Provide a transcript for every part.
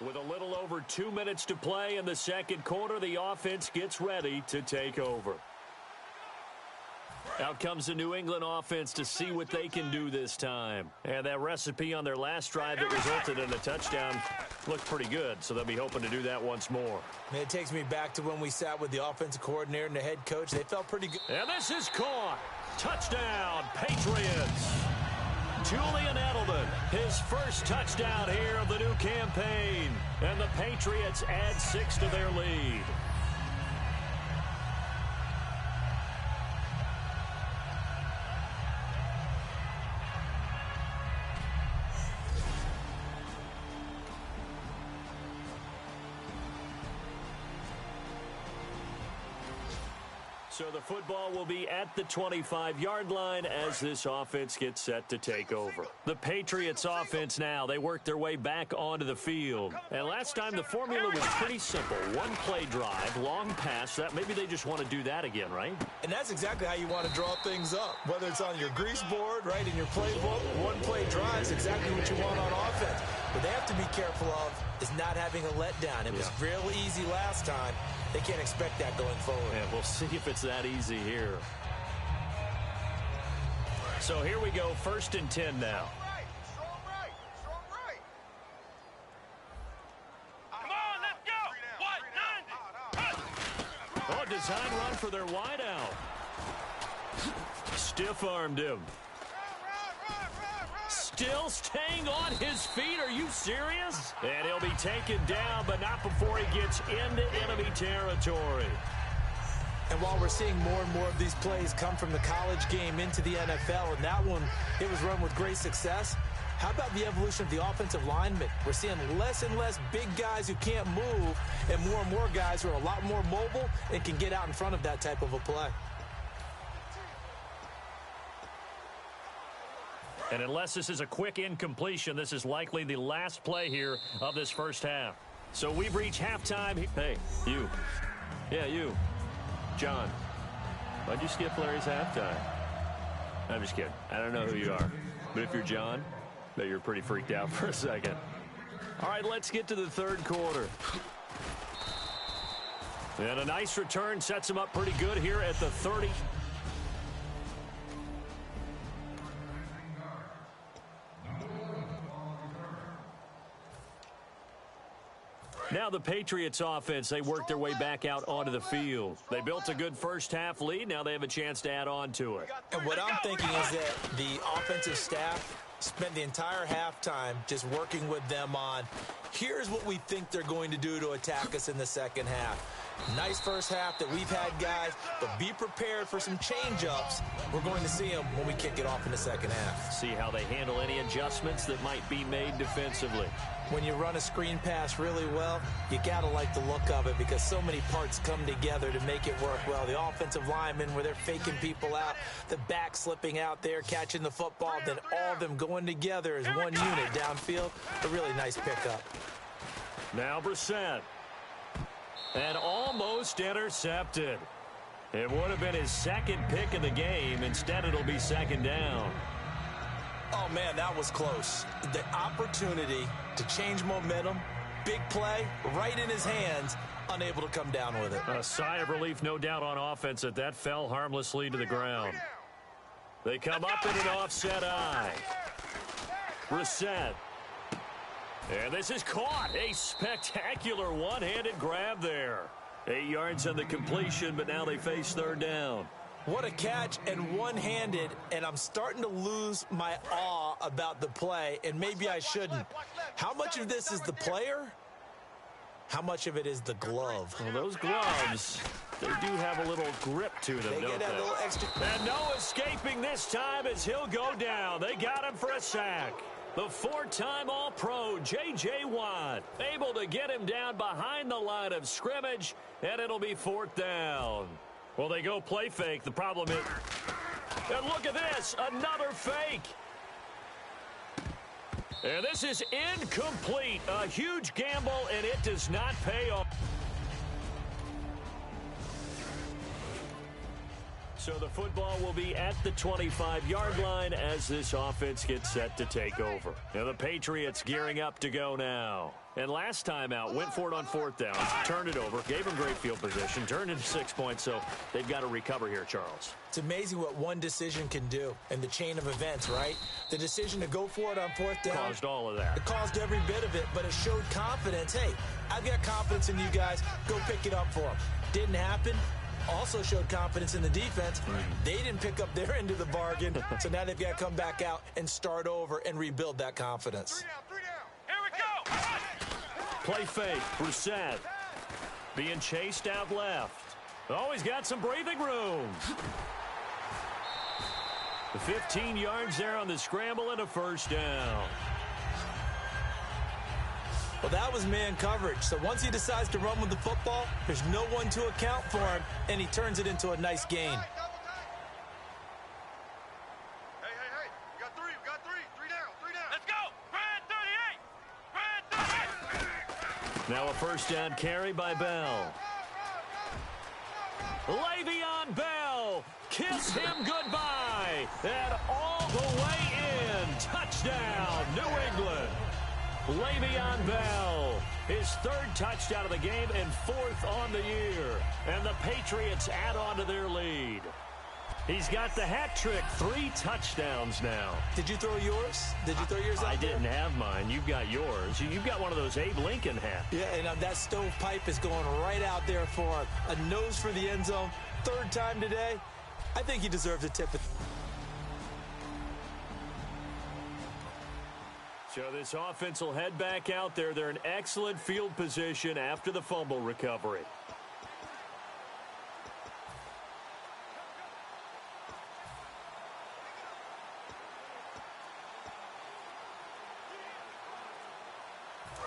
With a little over 2 minutes to play in the second quarter, the offense gets ready to take over. Out comes the New England offense to see what they can do this time. And that recipe on their last drive that resulted in a touchdown looked pretty good, so they'll be hoping to do that once more. And it takes me back to when we sat with the offensive coordinator and the head coach. They felt pretty good. And this is caught. Touchdown, Patriots. Julian Edelman, his first touchdown here of the new campaign. And the Patriots add 6 to their lead. So the football will be at the 25-yard line as this offense gets set to take over. The Patriots offense now, they work their way back onto the field. And last time the formula was pretty simple. One play drive, long pass. That maybe they just want to do that again, right? And that's exactly how you want to draw things up. Whether it's on your grease board, right, in your playbook, one play drive is exactly what you want on offense. What they have to be careful of is not having a letdown. It was real easy last time. They can't expect that going forward. Yeah, we'll see if it's that easy here. So here we go, 1st and 10 now. Strong right. Come on, let's go. Oh, design run for their wideout. Stiff-armed him. Still staying on his feet. Are you serious? And he'll be taken down, but not before he gets into enemy territory. And while we're seeing more and more of these plays come from the college game into the NFL, and that one, it was run with great success, how about the evolution of the offensive linemen? We're seeing less and less big guys who can't move and more guys who are a lot more mobile and can get out in front of that type of a play. And unless this is a quick incompletion, this is likely the last play here of this first half. So we've reached halftime. Hey, you. Yeah, you. John. Why'd you skip Larry's halftime? I'm just kidding. I don't know who you are. But if you're John, I bet you're pretty freaked out for a second. All right, let's get to the third quarter. And a nice return sets him up pretty good here at the 30. Now the Patriots offense, they work their way back out onto the field. They built a good first half lead. Now they have a chance to add on to it. And what I'm thinking is that the offensive staff spent the entire halftime just working with them on, here's what we think they're going to do to attack us in the second half. Nice first half that we've had, guys, but be prepared for some change-ups. We're going to see them when we kick it off in the second half. See how they handle any adjustments that might be made defensively. When you run a screen pass really well, you got to like the look of it because so many parts come together to make it work well. The offensive linemen, where they're faking people out, the back slipping out there, catching the football, then all of them going together as one unit downfield. A really nice pickup. Now Brissett. And almost intercepted. It would have been his second pick of the game. Instead, it'll be second down. Oh, man, that was close. The opportunity to change momentum, big play, right in his hands, unable to come down with it. A sigh of relief, no doubt, on offense that that fell harmlessly to the ground. They come up in an offset eye. Brissett. And this is caught. A spectacular one-handed grab there. 8 yards on the completion, but now they face third down. What a catch and one-handed, and I'm starting to lose my awe about the play, and maybe I shouldn't. How much of this is the player? How much of it is the glove? Well, those gloves, they do have a little grip to them, They don't get that they? little extra. And no escaping this time as he'll go down. They got him for a sack. The four-time All-Pro, J.J. Watt, able to get him down behind the line of scrimmage, and it'll be fourth down. Well, they go play fake. The problem is, and look at this, another fake. And this is incomplete. A huge gamble, and it does not pay off. So the football will be at the 25-yard line as this offense gets set to take over. Now the Patriots gearing up to go now. And last time out, went for it on fourth down, turned it over, gave them great field position, turned into 6 points, so they've got to recover here, Charles. It's amazing what one decision can do in the chain of events, right? The decision to go for it on fourth down. Caused all of that. It caused every bit of it, but it showed confidence. Hey, I've got confidence in you guys. Go pick it up for them. Didn't happen. Also showed confidence in the defense. They didn't pick up their end of the bargain, so now they've got to come back out and start over and rebuild that confidence. 3 down. Here we go. Play fake. Brissett being chased out left. Oh, he's got some breathing room. The 15 yards there on the scramble and a first down. Well, that was man coverage. So once he decides to run with the football, there's no one to account for him, and he turns it into a nice gain. Hey. We got 3. 3 down. Let's go. Red 38. Now a first down carry by Bell. Le'Veon Bell, kiss him goodbye. And all the way in. Touchdown, New England. Le'Veon Bell, his third touchdown of the game and fourth on the year. And the Patriots add on to their lead. He's got the hat trick, 3 touchdowns now. Did you throw yours? Did you throw yours out I there? didn't have mine. You've got yours. You've got one of those Abe Lincoln hats. Yeah, and that stovepipe is going right out there for him. A nose for the end zone. Third time today. I think he deserves a tip. So this offense will head back out there. They're in excellent field position after the fumble recovery.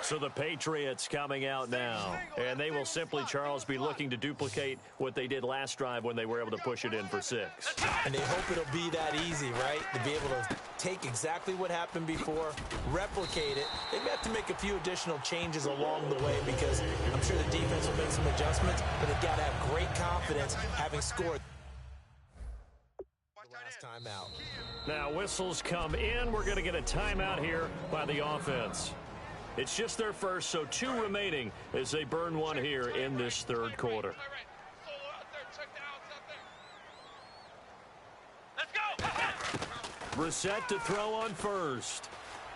So the Patriots coming out now, and they will simply, Charles, be looking to duplicate what they did last drive when they were able to push it in for 6. And they hope it'll be that easy, right? To be able to take exactly what happened before, replicate it. They may have to make a few additional changes along the way because I'm sure the defense will make some adjustments, but they've got to have great confidence having scored the last time out. Now whistles come in. We're going to get a timeout here by the offense. It's just their first, so 2 remaining as they burn one here in this third quarter. Brissett to throw on first.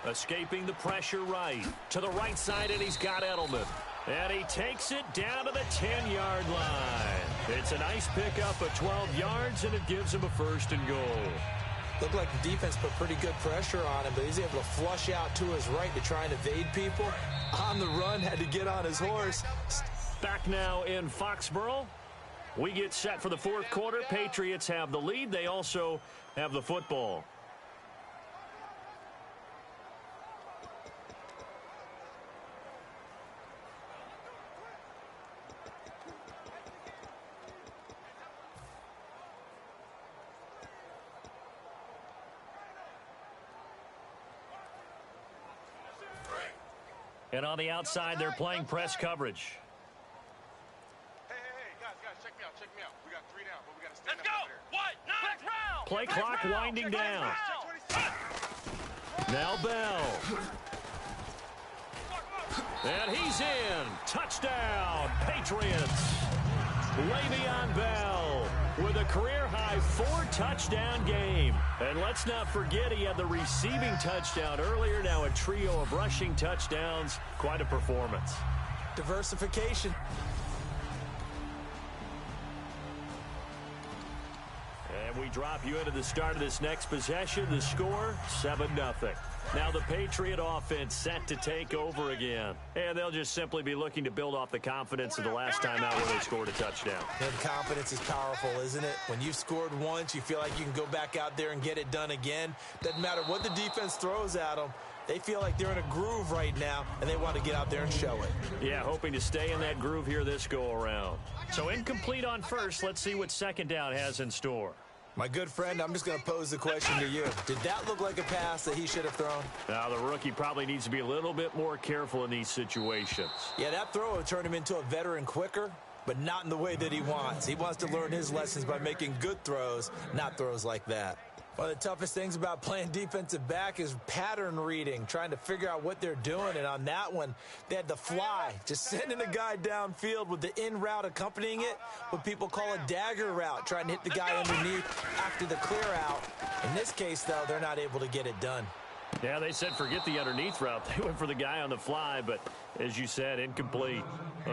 Escaping the pressure right. To the right side, and he's got Edelman. And he takes it down to the 10-yard line. It's a nice pickup of 12 yards, and it gives him a first and goal. Looked like the defense put pretty good pressure on him, but he's able to flush out to his right to try and evade people. On the run, had to get on his horse. Back now in Foxborough. We get set for the fourth quarter. Patriots have the lead. They also have the football. And on the outside, they're playing press coverage. Hey, guys, check me out. We got 3 down, but we got to stay. Let's go. What? Next round. Play clock winding down. Now Bell. And he's in. Touchdown, Patriots. Le'Veon Bell with a career-high 4-touchdown game. And let's not forget he had the receiving touchdown earlier. Now a trio of rushing touchdowns. Quite a performance. Diversification. And we drop you into the start of this next possession. The score, 7-0. Now the Patriot offense set to take over again. And they'll just simply be looking to build off the confidence of the last time out where they scored a touchdown. And confidence is powerful, isn't it? When you've scored once, you feel like you can go back out there and get it done again. Doesn't matter what the defense throws at them. They feel like they're in a groove right now, and they want to get out there and show it. Yeah, hoping to stay in that groove here this go-around. So incomplete on first. Let's see what second down has in store. My good friend, I'm just going to pose the question to you. Did that look like a pass that he should have thrown? Now, the rookie probably needs to be a little bit more careful in these situations. Yeah, that throw would turn him into a veteran quicker, but not in the way that he wants. He wants to learn his lessons by making good throws, not throws like that. One of the toughest things about playing defensive back is pattern reading, trying to figure out what they're doing. And on that one, they had the fly, just sending a guy downfield with the in route accompanying it, what people call a dagger route, trying to hit the guy underneath after the clear out. In this case, though, they're not able to get it done. Yeah, they said forget the underneath route. They went for the guy on the fly, but as you said, incomplete.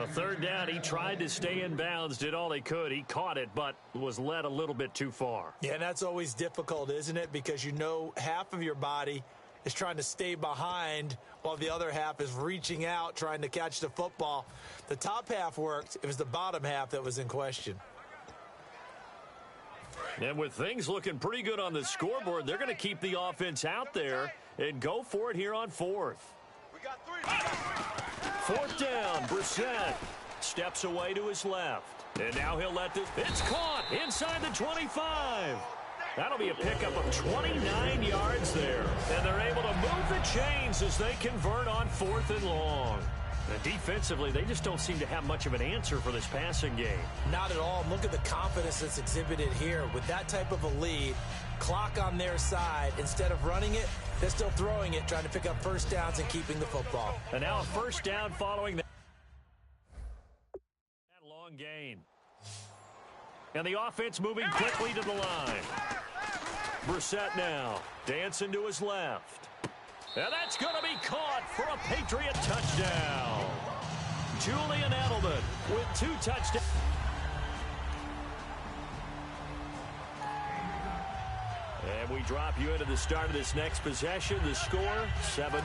Third down, he tried to stay in bounds, did all he could. He caught it, but was led a little bit too far. Yeah, and that's always difficult, isn't it? Because you know half of your body is trying to stay behind while the other half is reaching out, trying to catch the football. The top half worked. It was the bottom half that was in question. And with things looking pretty good on the scoreboard, they're going to keep the offense out there and go for it here on fourth. We got three. Fourth down, Brissett steps away to his left. And now he'll let this. It's caught inside the 25. That'll be a pickup of 29 yards there. And they're able to move the chains as they convert on 4th and long. And defensively, they just don't seem to have much of an answer for this passing game. Not at all. Look at the confidence that's exhibited here. With that type of a lead, clock on their side, instead of running it, they're still throwing it, trying to pick up first downs and keeping the football. And now a first down following that long gain. And the offense moving quickly to the line. Brissett now dancing to his left. And that's going to be caught for a Patriot touchdown. Julian Edelman with 2 touchdowns. And we drop you into the start of this next possession. The score, 7-0.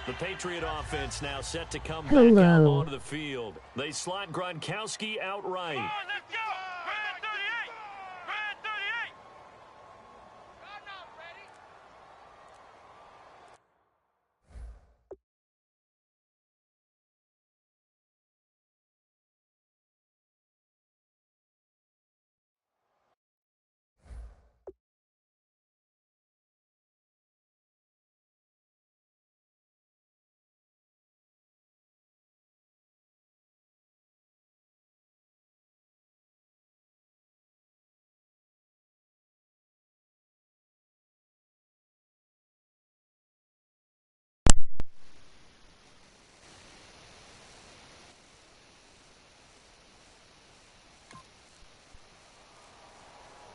The Patriot offense now set to come back out onto the field. They slot Gronkowski outright. Come on, let's go. Brand 38. Brand 38. I'm not ready.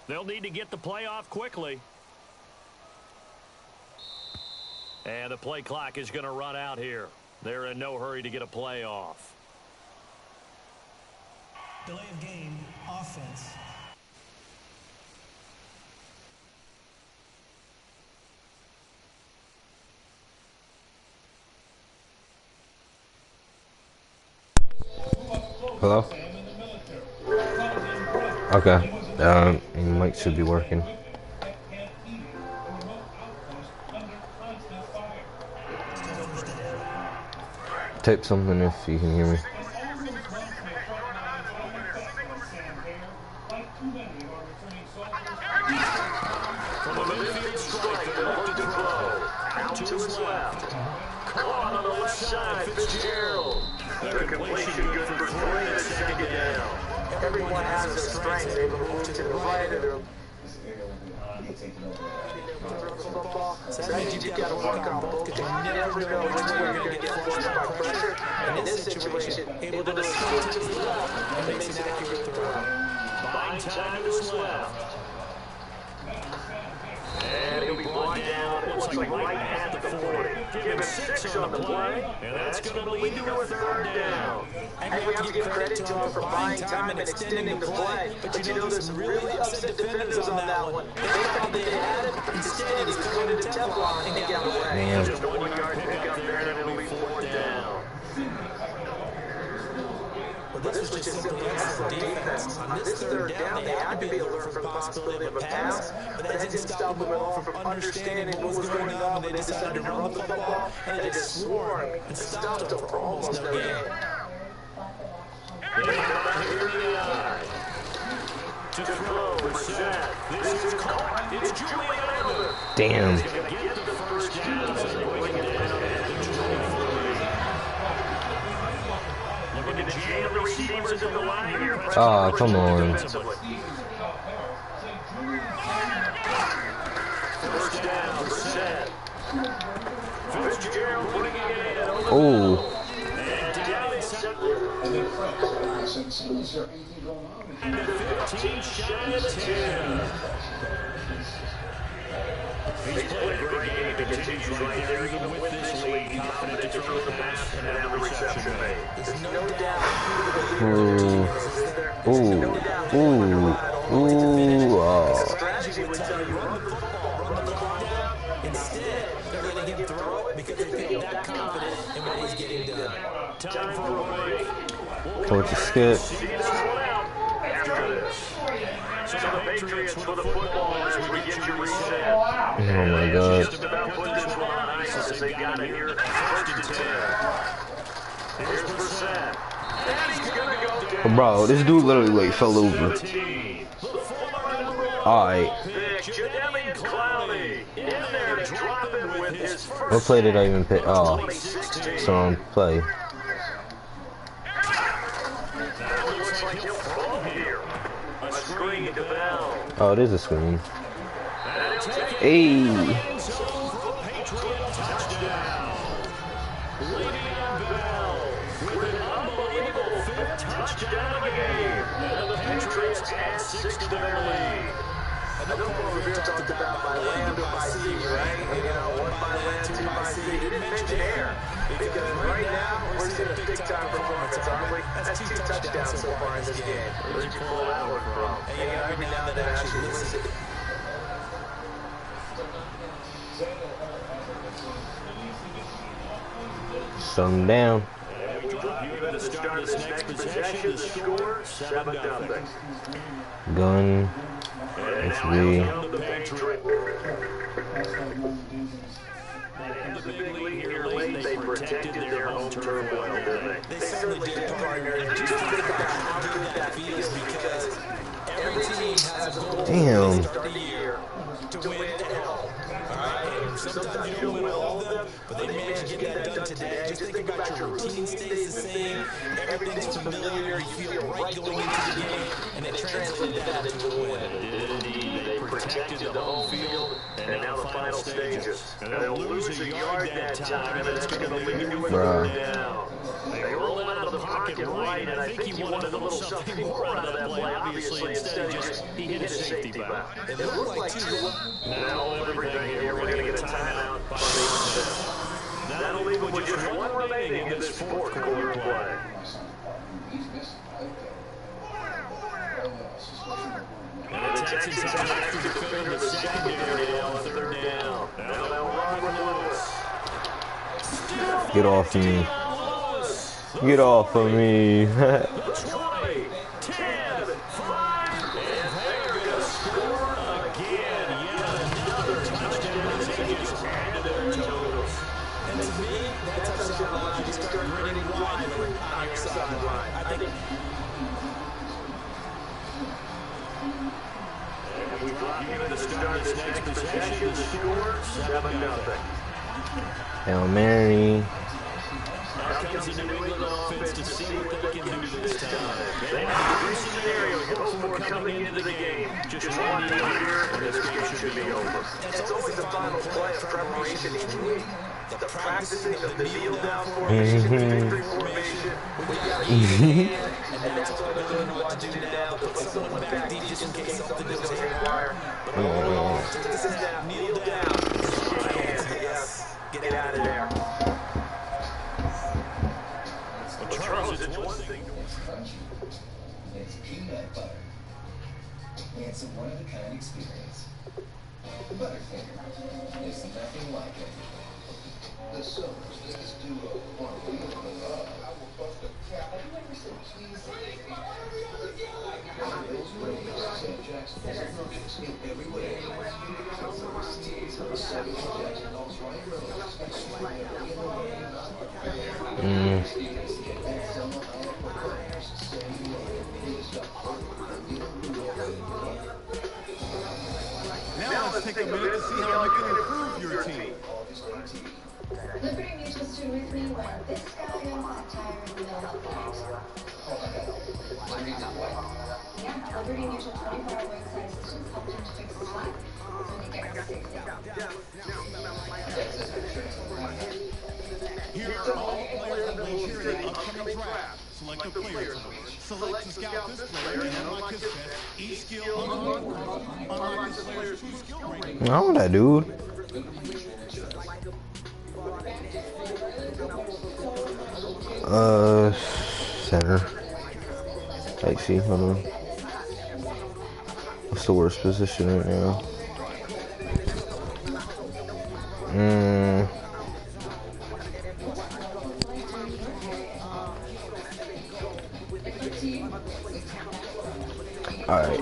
They'll need to get the play off quickly. And the play clock is going to run out here. They're in no hurry to get a play off. Delay of game, offense. Hello? Okay. Your mic should be working. Type something if you can hear me. From the midfield striker, looking to throw. Out to his left. Caught on the left side, Fitzgerald. The completion good for 3 and 2nd down. Everyone has their strengths. They move to the right of their so that means you've got to work on both because you never know which way you're going to get forced by pressure. And in this situation, able to swing to the left and makes an accurate throw. Buying time to his left. And he'll be brought down, looks like right at the 40. Give him 6 on the play, and that's going to lead to a 3rd down. And we have to give credit to him for buying time and extending the play. But you know, there's some really upset defenders on that one. They thought they had it. Instead, he's going into Teflon and got away. Just a 1-yard pickup there, and it'll be 4th down. Well, this was just simply excellent defense. On this 3rd down, they had to be alert for the possibility of a pass, but that didn't stop them at all from understanding what was going on when they decided to run the football, and they just swarmed and stopped them for almost no gain. To throw, Brissett. This is caught. It's Julian Edelman. Damn. He's going to get the first down as they bring him down at the 23. Looking to jam the receivers in the line here. Ah, come on. Oh. He's played a great game and continues right there, even with this lead, confident to throw the pass and have the reception made. There's no doubt. Strategy would tell you run the football, run the clock down. Instead, they're letting him throw it because they feel that confident in what he's getting done. Time for a break. Towards the skip. See this one out after this. So the Patriots with the football as we get you reset. Oh my God. Just about put this one on ice as they got it here. First and 10. Here's Brissett. And he's going to go down. Bro, this dude literally like fell over. Alright. What play did I even pick? Oh, it's on play. Oh, it is a screen. Hey. Touchdown of the game. And the Patriots add 6 to their lead. I know Paul Revere talked about by land or by sea, right? You know, 1 by land, 2 by sea. He didn't mention air. Because right now, we're seeing a big-time performance, aren't we? That's 2 touchdowns so far in this game. Where'd you pull that one from? And you know, every now and then actually listen. Sun down. To start this next possession, the score 7-0. Gun. HB. The big lead here late, they protected their home turf well, didn't they? They certainly did, partner. And just think about how good that feels because every team has a goal Damn. to start the year to win at home. All right? And sometimes you don't win all of them, but they managed to get that done today. Just think about your routine stays the same. Everything's familiar. You feel right going into the game, and it translated that into a win. Indeed, they protected the home field, and now the final stages. And they'll lose a yard that time, and it's going to lead to a third down. They roll out of the pocket right, and I think he wanted a little something more out of that play. Obviously, instead, he hit a safety back. It looked like two. Now everything here, we're going to get a timeout by the offense. That'll leave with just one remaining in this fourth quarter play. And the Texans have an extra defender in the secondary now on third down. Now they'll run with Lewis. Get off me. Get off of me. 20, 10, 5, and they're going to score again. Yet another touchdown as they just add to their totals. And to me, that touchdown line just started grinning widely on your sideline. I think we drop even to start this next possession. The score 7-0. Hail Mary. Now comes the New England offense to see what they can do this time. They have a good scenario to go for coming into the game. Just one knee here, and this game should be over. it's always the final play of preparation each week. The practicing of the kneel down formation, the victory formation. We got to eat and that's what we're going to want to do now. Put someone back deep just in case something goes haywire. But overall, just to snap, kneel down, yes, get out of there. Charles, it's one thing. It's peanut butter. It's a one-of-a-kind experience. Butterfinger. There's nothing like it. The summer's biggest duo on Wheel of Love. I will bust a cap. Have you ever seen cheese? Those ratings, Sam Jackson is in every way. Samuel Jackson knows right roads. Now let's take a minute to see how you can improve your team. Liberty Mutual stood with me when this guy got a flat tire in the middle of the night. Yeah, Liberty Mutual 24-hour roadside assistance helped him to fix his flat. So he gets safely. Here are all Select the player. Select to scout this player and unlock his best. Each skill unlock this player's true skill ranking. No, that dude. Center. Like, see, hold on. What's the worst position right now? Alright.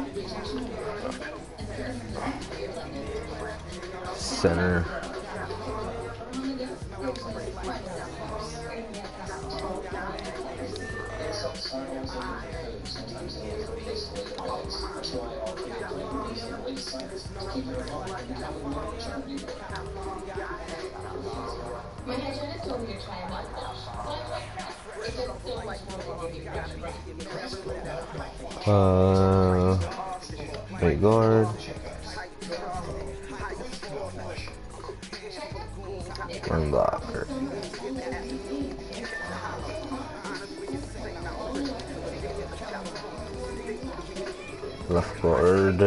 Center. My hygienist told me to try mouthwash, so I tried Crest. It does so much more than you Right guard. Run blocker. Left guard.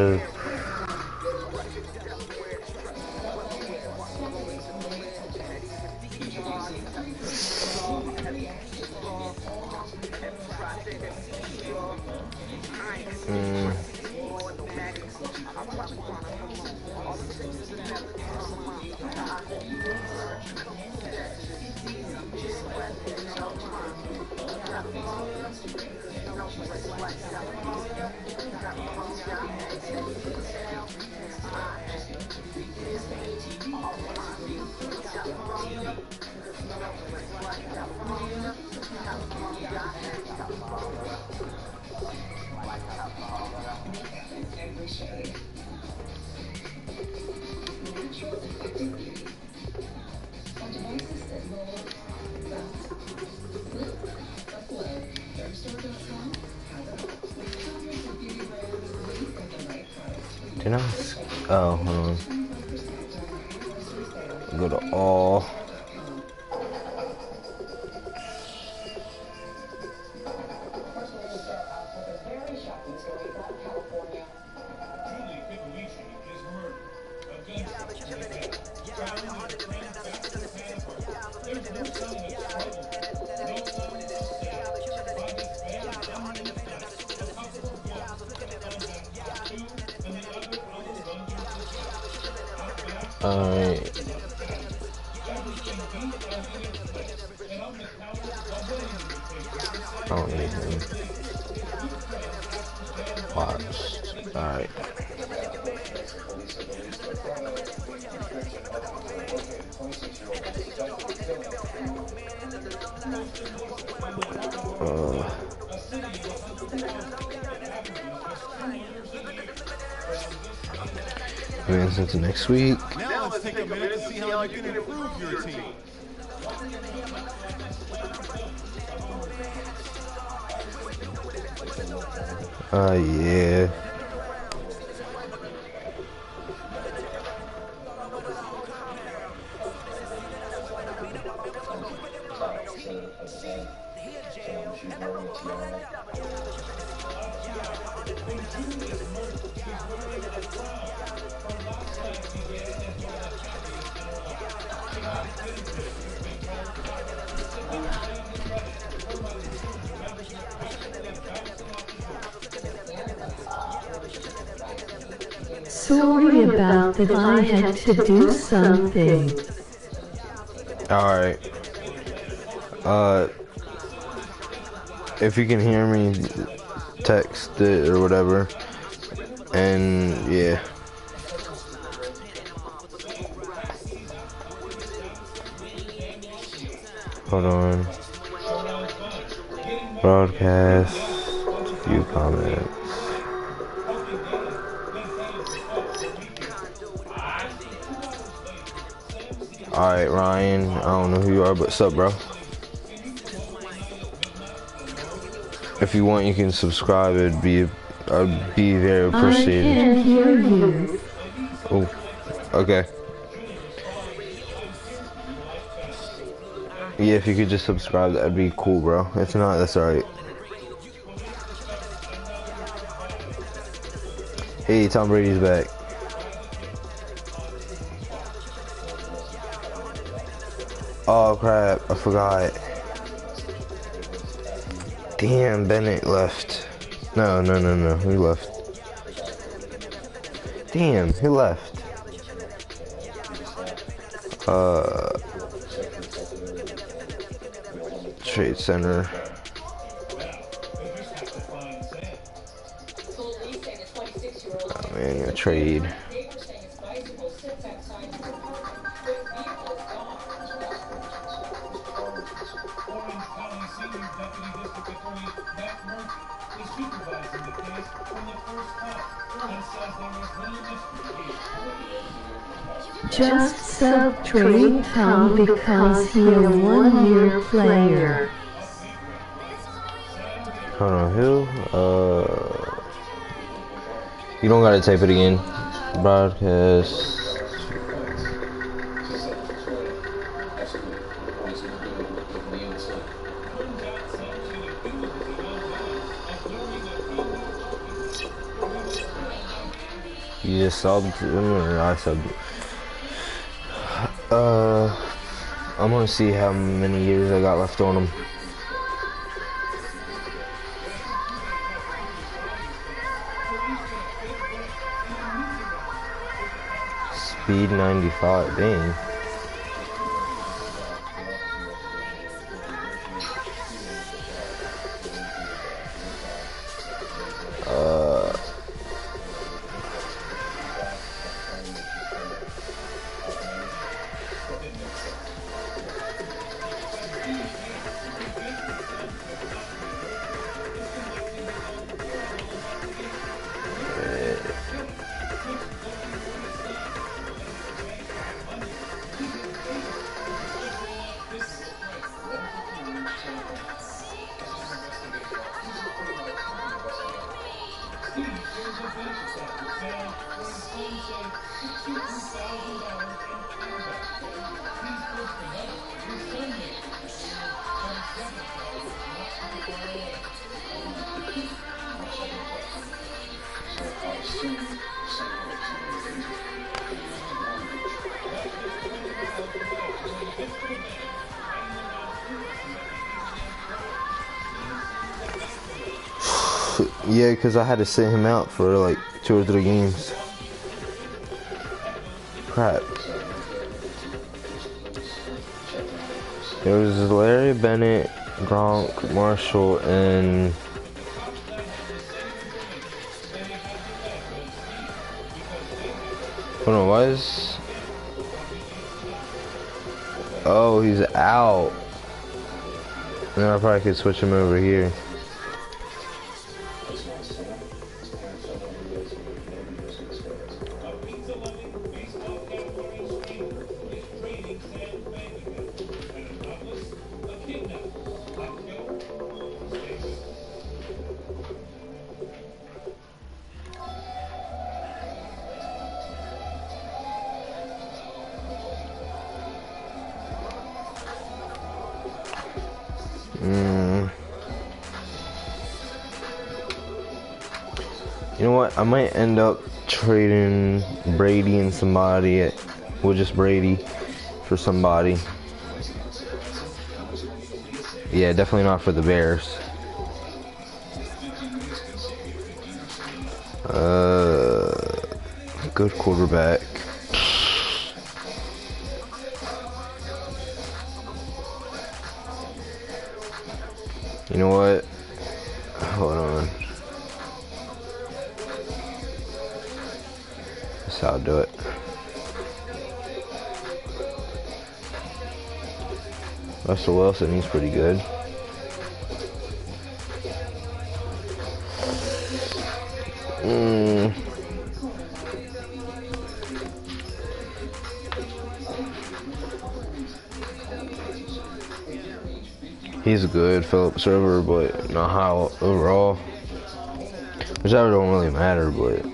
Did I? Oh, hold on. Go to all. Alright. I don't need him. Watched. Alright. Advance into next week. Now let's take a minute to see how you can improve your team. Yeah. Sorry about that, I had to do something. Alright. If you can hear me, text it or whatever. And yeah. Hold on. Broadcast. View comments. Alright, Ryan. I don't know who you are, but what's up, bro? If you want, you can subscribe. I'd be very appreciated. I can't hear you. Oh, okay. Yeah, if you could just subscribe, that'd be cool, bro. If not, that's alright. Hey, Tom Brady's back. Oh crap, I forgot. Damn, Bennett left. No, he left. Damn, he left. Trade Center. Oh man, a trade. Just sub-trade Tom because he a one-year player. Hold on, who? You don't gotta type it again. Broadcast. You just subbed him or I subbed it? I'm gonna see how many years I got left on him. Speed 95, dang. Yeah, because I had to sit him out for like 2 or 3 games. Crap. It was Larry Bennett, Gronk, Marshall, and hold on, was? Oh, he's out. Then I probably could switch him over here. You know what? I might end up trading Brady and somebody. Well, just Brady for somebody. Yeah, definitely not for the Bears. Good quarterback. You know what? Hold on. That's how I'll do it. Russell Wilson, he's pretty good. He's good, Philip Server, but not high overall. Which that don't really matter, but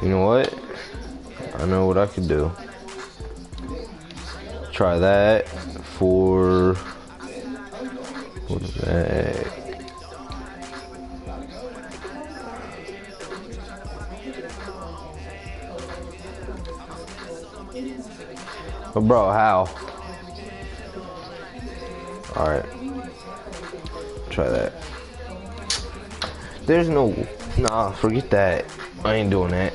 you know what? I know what I could do. Try that for that. But bro, how? Alright. Try that. There's no... Nah, forget that. I ain't doing that.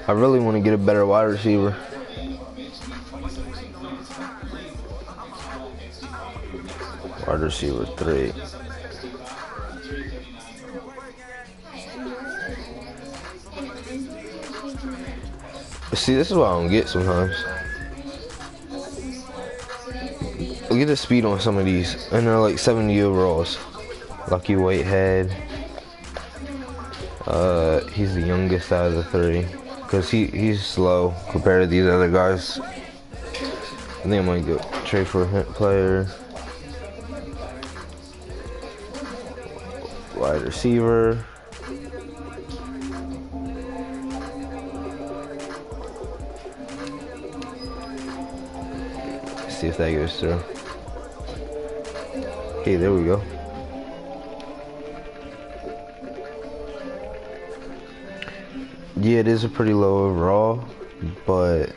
I really want to get a better wide receiver. Wide receiver 3. See, this is what I don't get sometimes. Look at the speed on some of these, and they're like 70 overalls. Lucky Whitehead. He's the youngest out of the 3, because he's slow compared to these other guys. I think I might go trade for a hint player. Wide receiver. See if that goes through. Okay, there we go. Yeah, it is a pretty low overall, but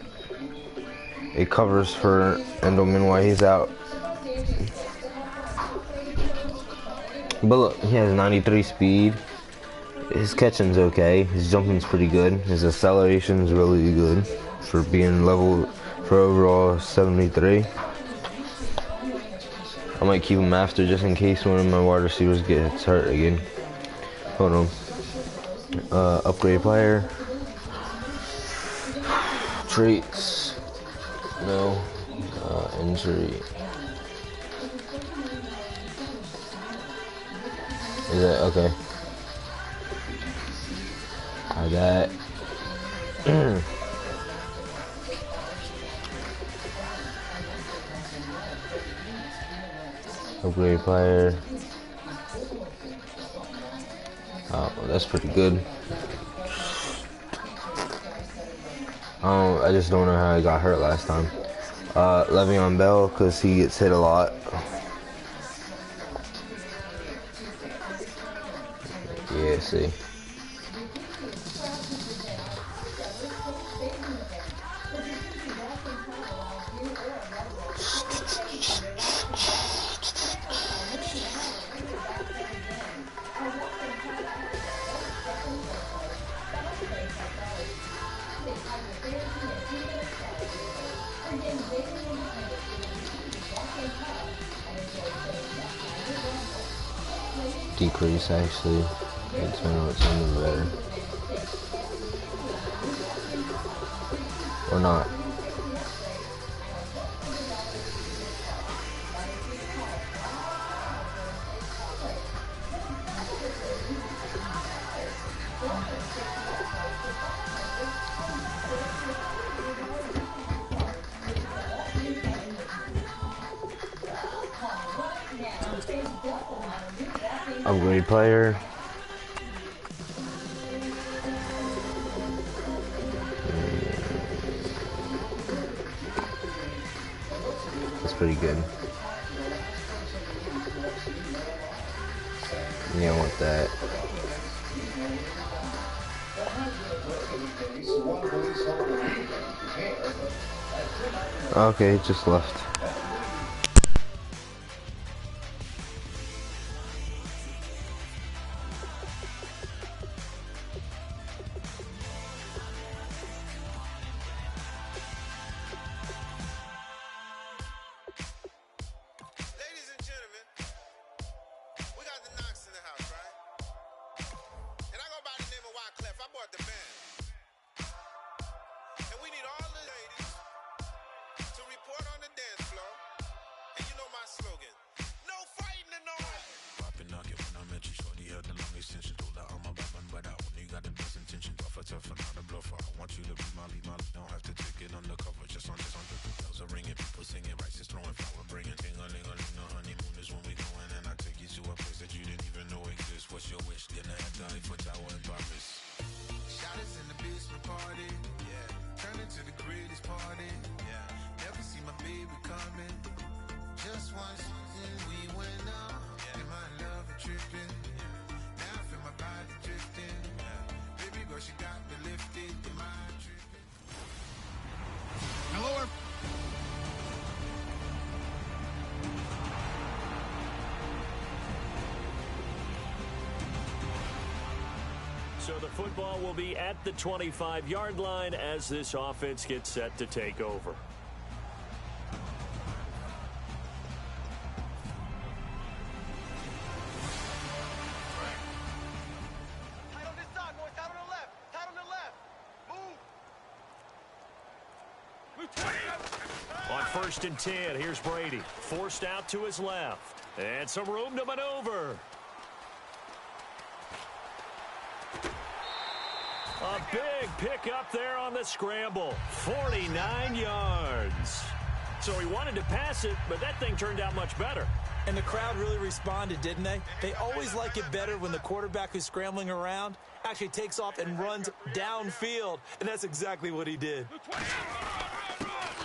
it covers for Endelman while he's out. But look, he has 93 speed. His catching's okay. His jumping's pretty good. His acceleration's really good for being level for overall 73. I might keep him after just in case one of my wide receivers gets hurt again. Hold on. Upgrade player. Traits. No. Injury. Is that okay? Try that. Upgrade player. Oh, that's pretty good. I just don't know how he got hurt last time. Le'Veon Bell, because he gets hit a lot. Yeah, see. Decrease actually. It's something better. Or not. Upgrade player. That's pretty good. Yeah, I want that. Okay, it just left. And we need all the ladies to report on the dance floor. myself another bluffer. I want you to be my lead, don't have to take it undercover. Just on bells are ringing, people singing, rice is throwing, flower bringing. Ting-a-ling-a-ling, the honeymoon is when we going, and I take you to a place that you didn't even know exists. What's your wish? Dinner at the Eiffel Tower in Paris. Shot us in the basement party, yeah. Turn into the greatest party, yeah. Never see my baby coming. Just once, and we went up, yeah. And my love a tripping, yeah. Now I feel my body drifting, yeah. Baby girl, she got me lifted, in my tripping. Hello, So the football will be at the 25-yard line as this offense gets set to take over. Tight on this side, boys. Tight on the left. Tight on the left. Move. On 1st and 10, here's Brady. Forced out to his left. And some room to maneuver. A big pickup there on the scramble. 49 yards. So he wanted to pass it, but that thing turned out much better. And the crowd really responded, didn't they? They always like it better when the quarterback who's scrambling around actually takes off and runs downfield. And that's exactly what he did.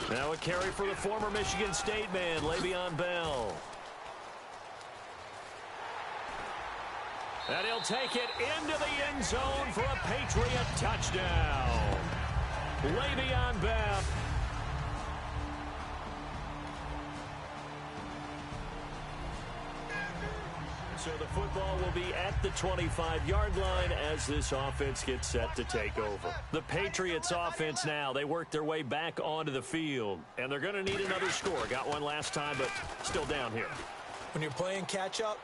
Now a carry for the former Michigan State man, Le'Veon Bell. And he'll take it into the end zone for a Patriot touchdown. Le'Veon Bell. So the football will be at the 25-yard line as this offense gets set to take over. The Patriots offense now, they work their way back onto the field. And they're going to need another score. Got one last time, but still down here. When you're playing catch-up,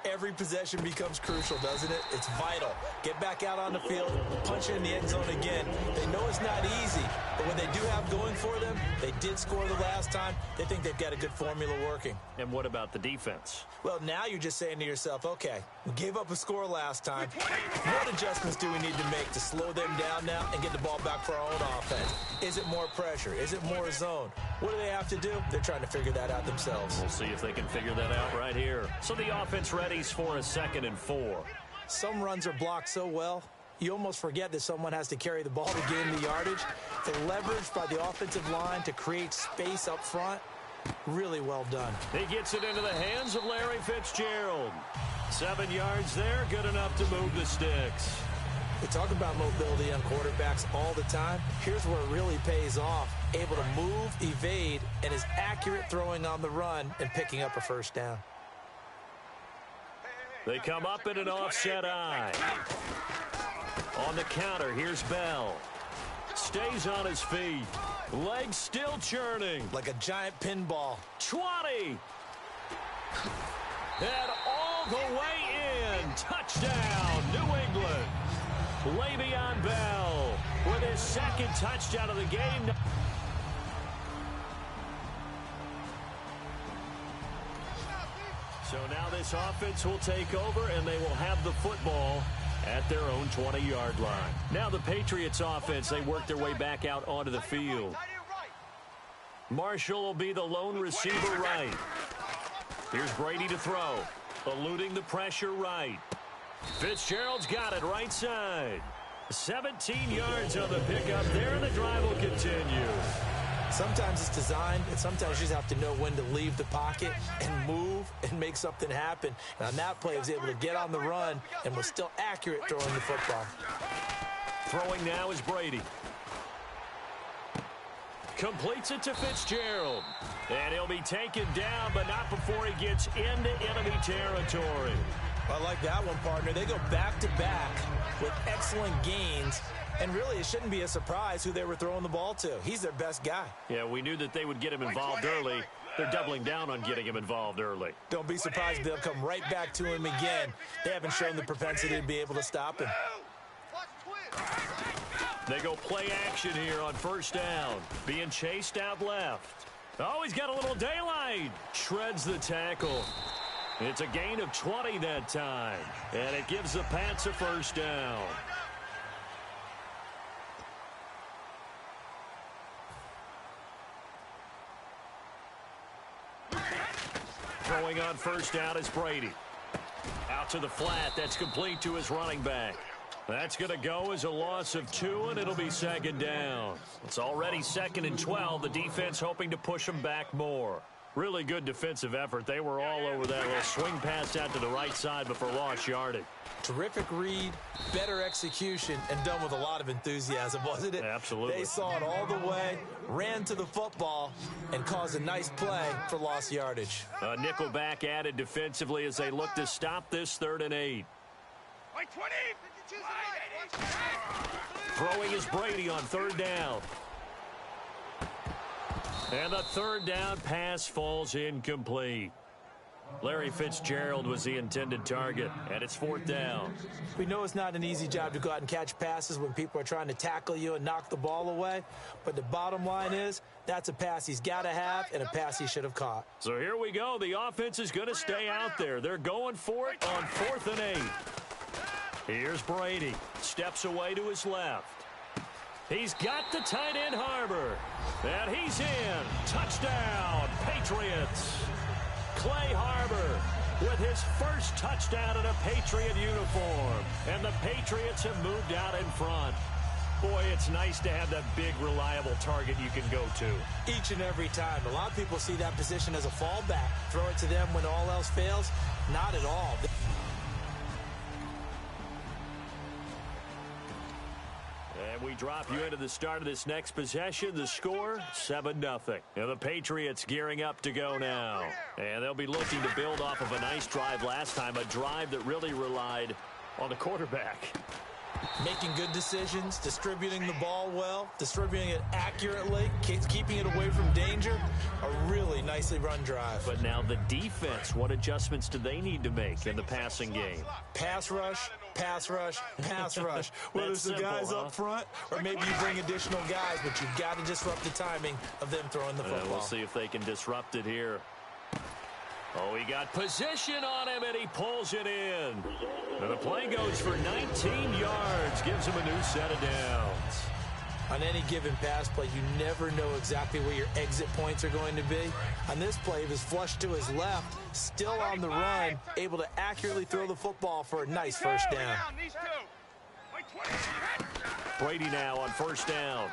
every possession becomes crucial, doesn't it? It's vital. Get back out on the field, punch it in the end zone again. They know it's not easy, but what they do have going for them, they did score the last time. They think they've got a good formula working. And what about the defense? Well, now you're just saying to yourself, okay, we gave up a score last time. What adjustments do we need to make to slow them down now and get the ball back for our own offense? Is it more pressure? Is it more zone? What do they have to do? They're trying to figure that out themselves. We'll see if they can figure that out right here. So the offense readies for a 2nd and 4. Some runs are blocked so well, you almost forget that someone has to carry the ball to gain the yardage. The leverage by the offensive line to create space up front, really well done. He gets it into the hands of Larry Fitzgerald. 7 yards there, good enough to move the sticks. We talk about mobility on quarterbacks all the time. Here's where it really pays off. Able to move, evade, and is accurate throwing on the run and picking up a first down. They come up in an offset eye. On the counter, here's Bell. Stays on his feet. Legs still churning. Like a giant pinball. 20. And all the way in. Touchdown, New England. Le'Veon Bell with his 2nd touchdown of the game. So now this offense will take over, and they will have the football at their own 20-yard line. Now the Patriots offense, they work their way back out onto the field. Marshall will be the lone receiver right. Here's Brady to throw. Eluding the pressure right. Fitzgerald's got it right side. 17 yards on the pickup there, and the drive will continue. Sometimes it's designed, and sometimes you just have to know when to leave the pocket and move and make something happen. And on that play, he was able to get on the run and was still accurate throwing the football. Throwing now is Brady. Completes it to Fitzgerald. And he'll be taken down, but not before he gets into enemy territory. I like that one, partner. They go back-to-back with excellent gains. And really, it shouldn't be a surprise who they were throwing the ball to. He's their best guy. Yeah, we knew that they would get him involved early. They're doubling down on getting him involved early. Don't be surprised if they'll come right back to him again. They haven't shown the propensity to be able to stop him. They go play action here on 1st down. Being chased out left. Oh, he's got a little daylight. Shreds the tackle. It's a gain of 20 that time. And it gives the Pats a 1st down. Throwing on first down is Brady. Out to the flat. That's complete to his running back. That's going to go as a loss of 2, and it'll be second down. It's already 2nd and 12. The defense hoping to push them back more. Really good defensive effort. They were all over that little swing pass out to the right side, but for lost yardage. Terrific read, better execution, and done with a lot of enthusiasm, wasn't it? Absolutely. They saw it all the way, ran to the football, and caused a nice play for lost yardage. A nickel back added defensively as they look to stop this 3rd and 8. Throwing is Brady on 3rd down. And the 3rd down pass falls incomplete. Larry Fitzgerald was the intended target, and it's 4th down. We know it's not an easy job to go out and catch passes when people are trying to tackle you and knock the ball away, but the bottom line is that's a pass he's got to have and a pass he should have caught. So here we go. The offense is going to stay out there. They're going for it on 4th and 8. Here's Brady. Steps away to his left. He's got the tight end Harbor. And he's in. Touchdown, Patriots. Clay Harbor with his first touchdown in a Patriot uniform. And the Patriots have moved out in front. Boy, it's nice to have that big, reliable target you can go to. Each and every time. A lot of people see that position as a fallback. Throw it to them when all else fails. Not at all. And we drop you into the start of this next possession. The score, 7-0. Now the Patriots gearing up to go now. And they'll be looking to build off of a nice drive last time, a drive that really relied on the quarterback. Making good decisions, distributing the ball well, distributing it accurately, keeping it away from danger. A really nicely run drive. But now the defense, what adjustments do they need to make in the passing game? Pass rush, pass rush, pass rush. Whether it's the guys up front or maybe you bring additional guys, but you've got to disrupt the timing of them throwing the football. We'll see if they can disrupt it here. Oh, he got position on him, and he pulls it in. And the play goes for 19 yards, gives him a new set of downs. On any given pass play, you never know exactly where your exit points are going to be. On this play, he was flushed to his left, still on the run, able to accurately throw the football for a nice first down. Brady now on first down.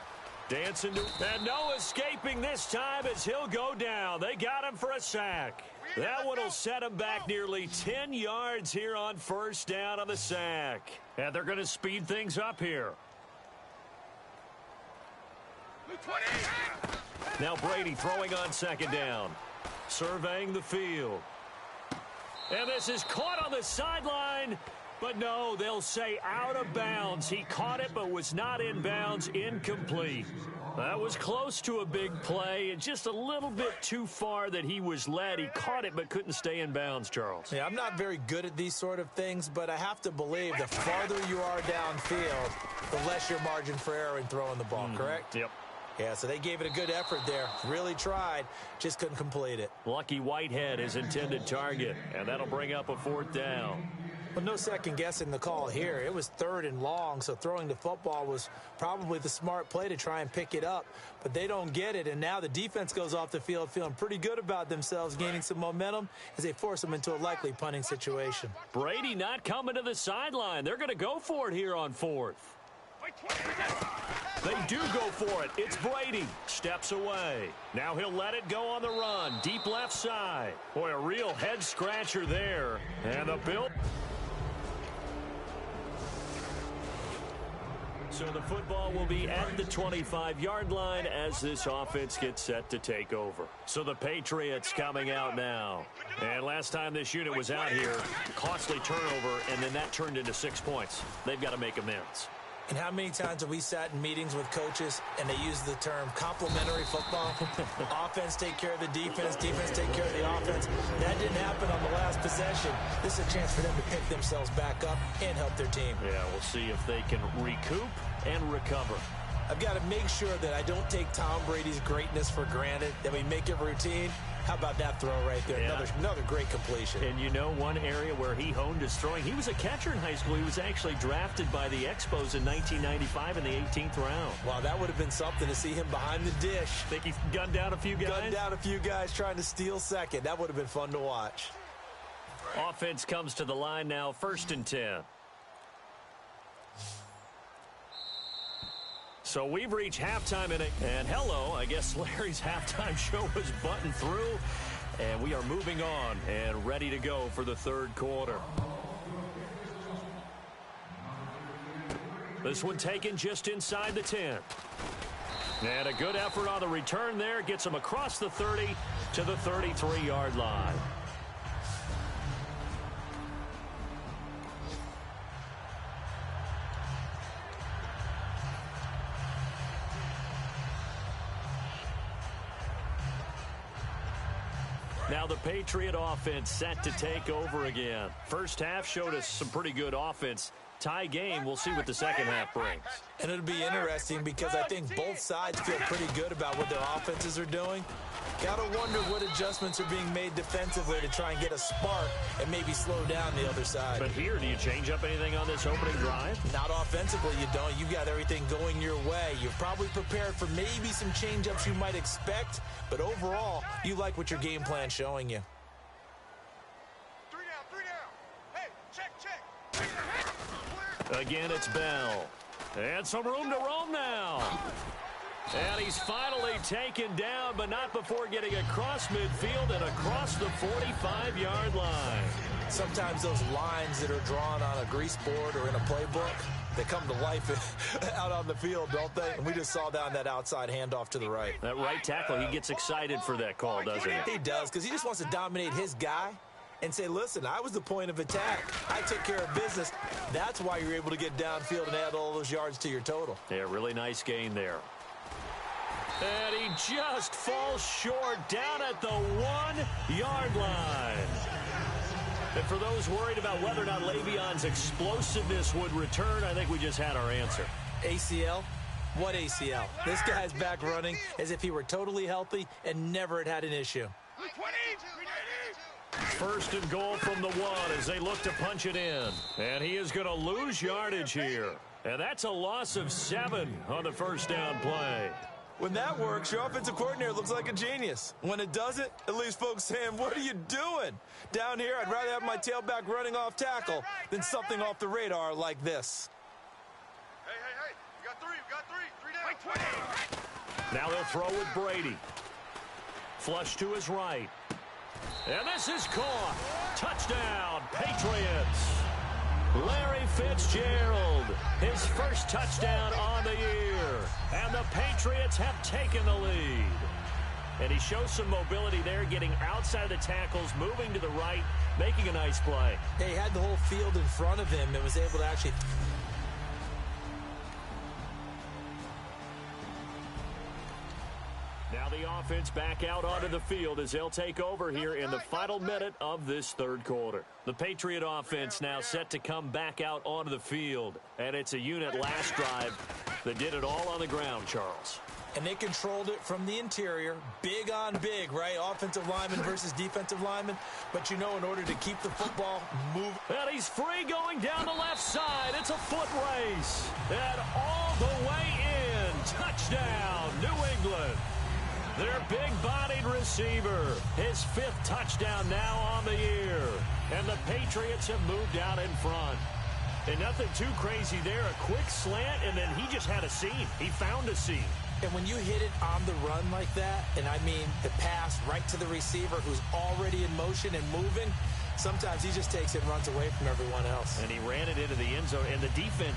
Dancing to, and no escaping this time as he'll go down. They got him for a sack. That one will set him back nearly 10 yards here on first down on the sack. And they're going to speed things up here. Now Brady throwing on 2nd down. Surveying the field. And this is caught on the sideline. But no, they'll say out of bounds. He caught it but was not in bounds. Incomplete. That was close to a big play and just a little bit too far that he was led. He caught it but couldn't stay in bounds, Charles. Yeah, I'm not very good at these sort of things, but I have to believe the farther you are downfield, the less your margin for error in throwing the ball, correct? Yep. Yeah, so they gave it a good effort there. Really tried, just couldn't complete it. Lucky Whitehead is intended target, and that'll bring up a 4th down. Well, no second guessing the call here. It was 3rd and long, so throwing the football was probably the smart play to try and pick it up. But they don't get it, and now the defense goes off the field feeling pretty good about themselves, gaining some momentum as they force them into a likely punting situation. Brady not coming to the sideline. They're going to go for it here on 4th. They do go for it. It's Brady. Steps away. Now he'll let it go on the run. Deep left side. Boy, a real head scratcher there. And the Bill. So the football will be at the 25-yard line as this offense gets set to take over. So the Patriots coming out now. And last time this unit was out here, costly turnover, and then that turned into 6 points. They've got to make amends. And how many times have we sat in meetings with coaches and they use the term complementary football? Offense take care of the defense, defense take care of the offense. That didn't happen on the last possession. This is a chance for them to pick themselves back up and help their team. Yeah, we'll see if they can recoup and recover. I've got to make sure that I don't take Tom Brady's greatness for granted, that we make it routine. How about that throw right there? Yeah. Another great completion. And you know one area where he honed his throwing? He was a catcher in high school. He was actually drafted by the Expos in 1995 in the 18th round. Wow, that would have been something to see him behind the dish. Think he gunned down a few guys? Gunned down a few guys trying to steal second. That would have been fun to watch. Offense comes to the line now, 1st and 10. So we've reached halftime and hello, I guess Larry's halftime show was buttoned through, and we are moving on and ready to go for the 3rd quarter. This one taken just inside the 10. And a good effort on the return there gets him across the 30 to the 33-yard line. Now the Patriot offense set to take over again. First half showed us some pretty good offense. Tie game, we'll see what the second half brings. And it'll be interesting because I think both sides feel pretty good about what their offenses are doing. Gotta wonder what adjustments are being made defensively to try and get a spark and maybe slow down the other side. But here, do you change up anything on this opening drive? Not offensively, you don't. You've got everything going your way. You've probably prepared for maybe some change-ups you might expect, but overall, you like what your game plan's showing you. 3 down. Hey, check. Again, it's Bell. And some room to roam now. And he's finally taken down, but not before getting across midfield and across the 45-yard line. Sometimes those lines that are drawn on a grease board or in a playbook, they come to life out on the field, don't they? And we just saw down that outside handoff to the right. That right tackle, he gets excited for that call, doesn't he? He does, because he just wants to dominate his guy and say, listen, I was the point of attack. I took care of business. That's why you're able to get downfield and add all those yards to your total. Yeah, really nice gain there. And he just falls short down at the 1-yard line. And for those worried about whether or not Le'Veon's explosiveness would return, I think we just had our answer. ACL? What ACL? This guy's back running as if he were totally healthy and never had an issue. 1st and goal from the 1 as they look to punch it in. And he is going to lose yardage here. And that's a loss of 7 on the first down play. When that works, your offensive coordinator looks like a genius. When it doesn't, it leaves folks saying, what are you doing? Down here, I'd rather have my tailback running off tackle than something off the radar like this. Hey. You got three. 3 down. Now they'll throw with Brady. Flush to his right. And this is caught. Touchdown, Patriots. Larry Fitzgerald, his first touchdown on the year. And the Patriots have taken the lead. And he shows some mobility there, getting outside the tackles, moving to the right, making a nice play. He had the whole field in front of him and was able to actually... Now the offense back out onto the field as they'll take over here in the final minute of this 3rd quarter. The Patriot offense now set to come back out onto the field. And it's a unit last drive that did it all on the ground, Charles. And they controlled it from the interior, big on big, right? Offensive lineman versus defensive lineman. But you know, in order to keep the football moving. And he's free going down the left side. It's a foot race. And all the way in. Touchdown, New England. Their big-bodied receiver, his 5th touchdown now on the year. And the Patriots have moved out in front. And nothing too crazy there. A quick slant, and then he just had a seam. He found a seam. And when you hit it on the run like that, and I mean the pass right to the receiver who's already in motion and moving, sometimes he just takes it and runs away from everyone else. And he ran it into the end zone, and the defense...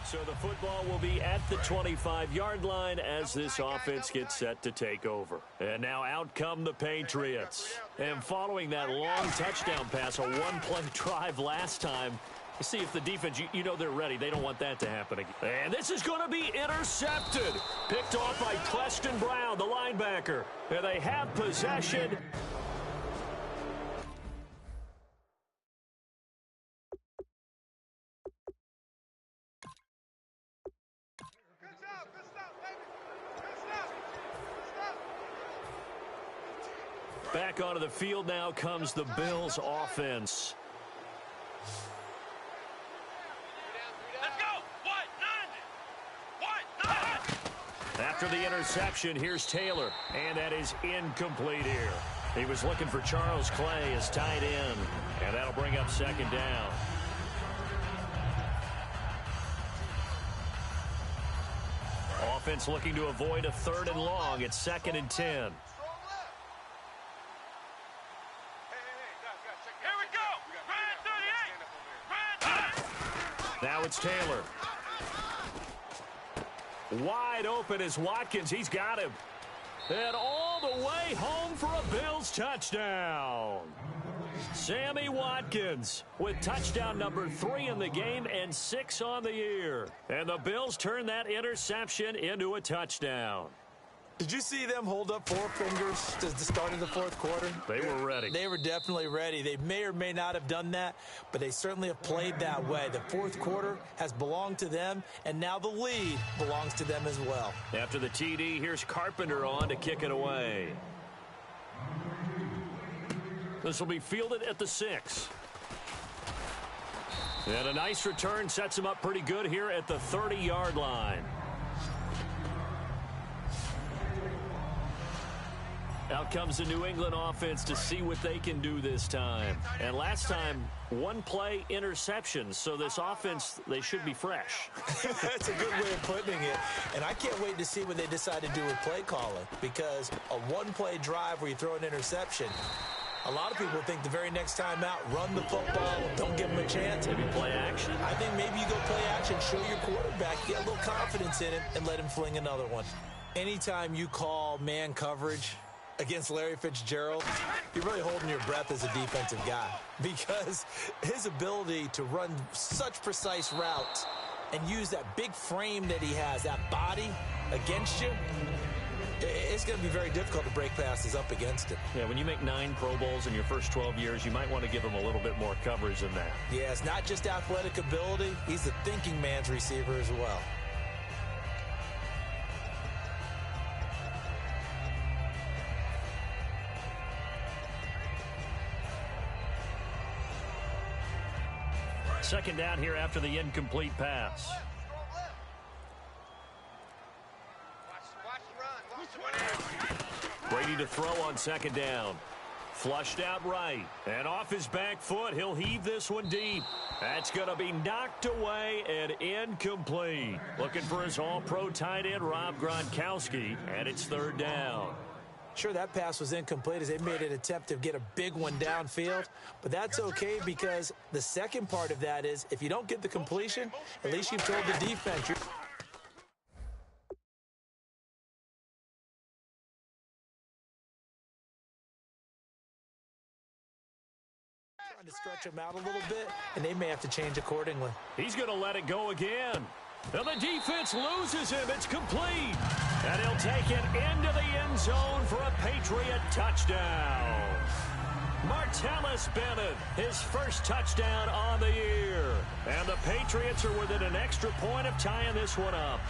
So the football will be at the 25-yard line as this offense gets set to take over. And now out come the Patriots. And following that long touchdown pass, a one-play drive last time, you see if the defense, you know they're ready. They don't want that to happen again. And this is going to be intercepted. Picked off by Preston Brown, the linebacker. And they have possession. Back onto the field now comes the Bills offense. Let's go. What? None. After the interception, here's Taylor, and that is incomplete here. He was looking for Charles Clay as tight end, and that'll bring up second down. Offense looking to avoid a 3rd and long. It's 2nd and 10. Here we go. Red 38. Now it's Taylor. Wide open is Watkins. He's got him. And all the way home for a Bills touchdown. Sammy Watkins with touchdown number 3 in the game and 6 on the year. And the Bills turn that interception into a touchdown. Did you see them hold up 4 fingers to the start of the 4th quarter? They were ready. They were definitely ready. They may or may not have done that, but they certainly have played that way. The 4th quarter has belonged to them, and now the lead belongs to them as well. After the TD, here's Carpenter on to kick it away. This will be fielded at the 6. And a nice return sets him up pretty good here at the 30-yard line. Out comes the New England offense to see what they can do this time. And last time, 1-play interception. So this offense, they should be fresh. That's a good way of putting it. And I can't wait to see what they decide to do with play calling. Because a 1-play drive where you throw an interception, a lot of people think the very next time out, run the football, don't give them a chance. Maybe play action? I think maybe you go play action, show your quarterback, get a little confidence in him, and let him fling another one. Anytime you call man coverage against Larry Fitzgerald, you're really holding your breath as a defensive guy, because his ability to run such precise routes and use that big frame that he has, that body against you, it's going to be very difficult to break passes up against it. Yeah, when you make 9 Pro Bowls in your first 12 years, you might want to give him a little bit more coverage than that. Yeah, it's not just athletic ability. He's a thinking man's receiver as well. Second down here after the incomplete pass. Brady to throw on second down. Flushed out right. And off his back foot, he'll heave this one deep. That's going to be knocked away and incomplete. Looking for his all-pro tight end, Rob Gronkowski, and it's 3rd down. Sure, that pass was incomplete as they made an attempt to get a big one downfield, but that's okay because the second part of that is if you don't get the completion, at least you've told the defense. Trying to stretch them out a little bit, and they may have to change accordingly. He's going to let it go again. And the defense loses him. It's complete. And he'll take it into the end zone for a Patriot touchdown. Martellus Bennett, his first touchdown on the year. And the Patriots are within an extra point of tying this one up.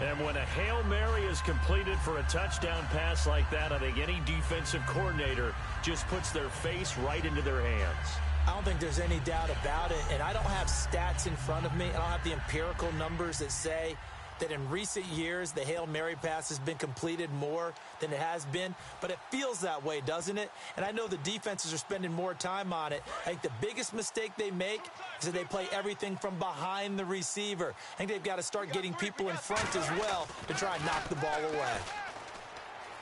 And when a Hail Mary is completed for a touchdown pass like that, I think any defensive coordinator just puts their face right into their hands. I don't think there's any doubt about it, and I don't have stats in front of me. I don't have the empirical numbers that say that in recent years the Hail Mary pass has been completed more than it has been, but it feels that way, doesn't it? And I know the defenses are spending more time on it. I think the biggest mistake they make is that they play everything from behind the receiver. I think they've got to start getting people in front as well to try and knock the ball away.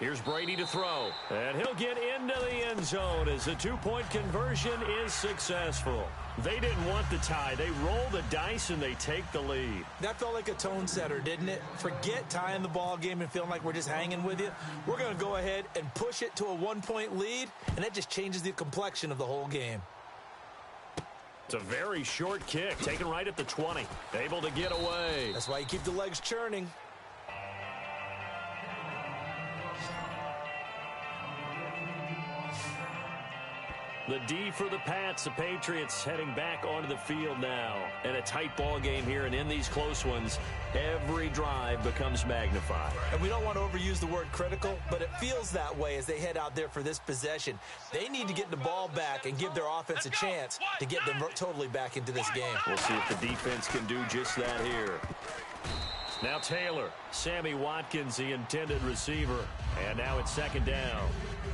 Here's Brady to throw, and he'll get into the end zone as the 2-point conversion is successful. They didn't want the tie. They roll the dice, and they take the lead. That felt like a tone setter, didn't it? Forget tying the ball game and feeling like we're just hanging with you. We're going to go ahead and push it to a 1-point lead, and that just changes the complexion of the whole game. It's a very short kick, taken right at the 20. Able to get away. That's why you keep the legs churning. The D for the Pats. The Patriots heading back onto the field now. And a tight ball game here, and in these close ones, every drive becomes magnified. And we don't want to overuse the word critical, but it feels that way as they head out there for this possession. They need to get the ball back and give their offense a chance to get them totally back into this game. We'll see if the defense can do just that here. Now Taylor, Sammy Watkins, the intended receiver. And now it's second down.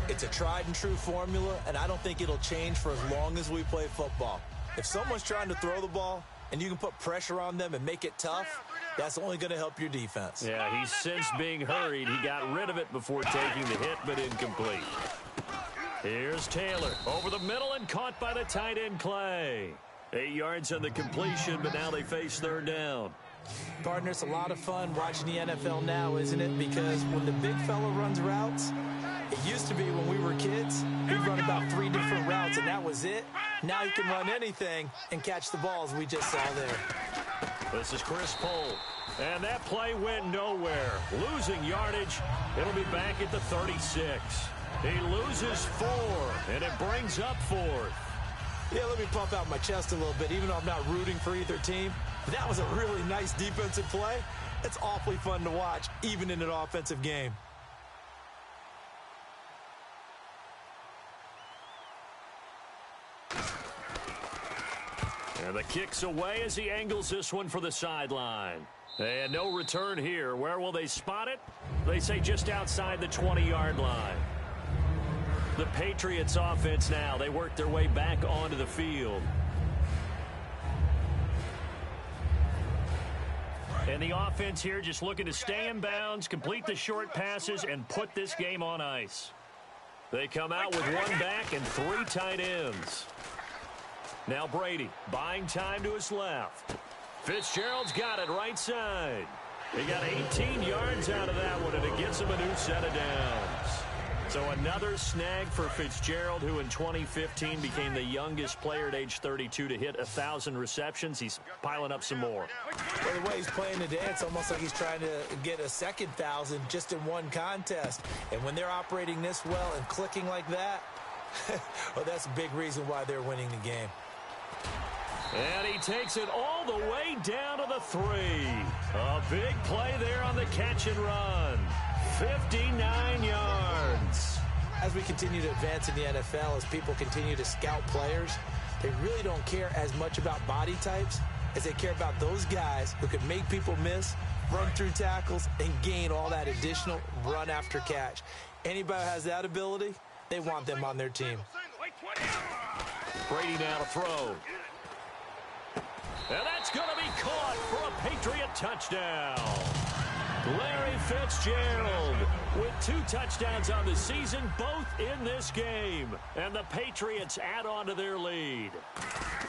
It's a tried and true formula, and I don't think it'll change for as long as we play football. If someone's trying to throw the ball and you can put pressure on them and make it tough, that's only going to help your defense. Yeah, he's since being hurried. He got rid of it before taking the hit, but incomplete. Here's Taylor over the middle and caught by the tight end Clay. 8 yards on the completion, but now they face third down. Partner, it's a lot of fun watching the NFL now, isn't it? Because when the big fella runs routes, it used to be when we were kids, he'd run about 3 different routes, and that was it. Now he can run anything and catch the balls we just saw there. This is Chris Pohl. And that play went nowhere. Losing yardage. It'll be back at the 36. He loses 4, and it brings up 4th. Yeah, let me pump out my chest a little bit, even though I'm not rooting for either team. That was a really nice defensive play. It's awfully fun to watch, even in an offensive game. And the kick's away as he angles this one for the sideline. And no return here. Where will they spot it? They say just outside the 20-yard line. The Patriots offense now. They work their way back onto the field. And the offense here just looking to stay in bounds, complete the short passes, and put this game on ice. They come out with 1 back and 3 tight ends. Now Brady buying time to his left. Fitzgerald's got it right side. He got 18 yards out of that one, and it gets him a new set of downs. So another snag for Fitzgerald, who in 2015 became the youngest player at age 32 to hit 1,000 receptions. He's piling up some more. Well, the way he's playing today, it's almost like he's trying to get a second 1,000 just in one contest. And when they're operating this well and clicking like that, well, that's a big reason why they're winning the game. And he takes it all the way down to the 3. A big play there on the catch and run. 59 yards. As we continue to advance in the NFL, as people continue to scout players, they really don't care as much about body types as they care about those guys who can make people miss, run through tackles, and gain all that additional run after catch. Anybody who has that ability, they want them on their team. Brady now to throw. And that's going to be caught for a Patriot touchdown. Larry Fitzgerald with 2 touchdowns on the season, both in this game. And the Patriots add on to their lead.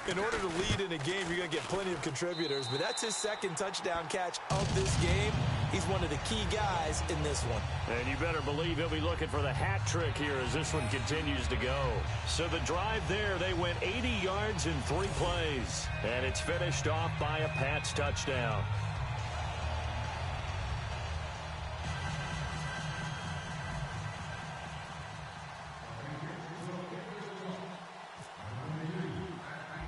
In order to lead in a game, you're going to get plenty of contributors, but that's his 2nd touchdown catch of this game. He's one of the key guys in this one. And you better believe he'll be looking for the hat trick here as this one continues to go. So the drive there, they went 80 yards in 3 plays. And it's finished off by a Pats touchdown.